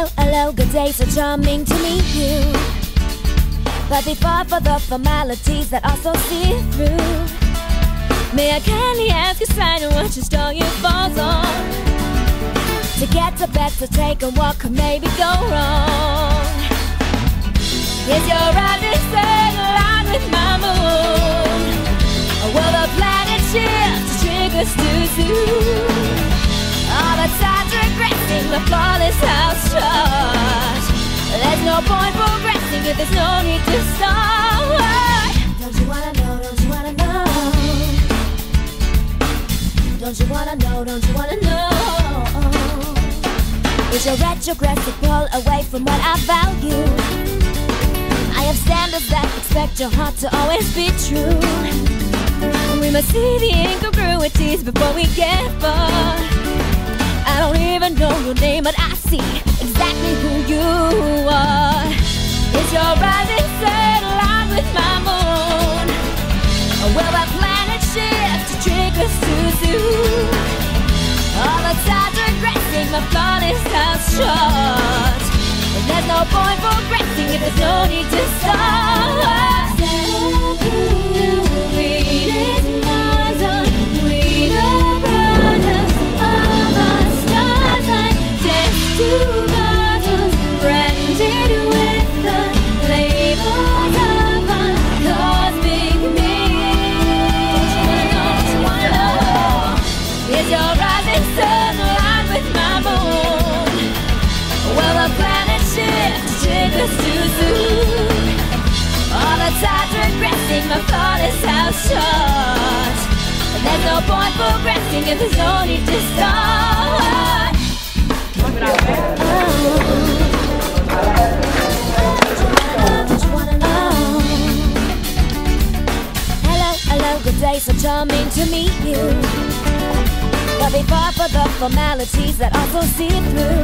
Hello, hello, good day, so charming to meet you. But before for the formalities that are so see-through, may I kindly ask you, sign and what your store your falls on? To get to bed, to take a walk, could maybe go wrong. Is your rising sun aligned with my moon? Or will the planet shift to triggers too soon? All the tides regressing, the flawless house chart. There's no point progressing if there's no need to start. Don't you wanna know, don't you wanna know? Don't you wanna know, don't you wanna know? Is your retrogressive pull away from what I value? I have standards that expect your heart to always be true. We must see the incongruities before we get far. I don't even know your name, but I see exactly who you are. Is your rising sun aligned with my moon? Or will that planet shift to triggers too soon? All the tides regressing, my flawless house chart. And there's no point progressing if there's no need to start. My flawless house chart. And there's no point progressing if there's no need to start. Hello, hello, good day, so charming to meet you. But before for the formalities that also see through,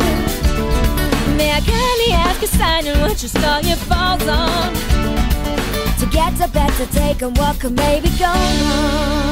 may I kindly ask you, sign and what your star your falls on? To get to bed, to take a walk, or maybe go home.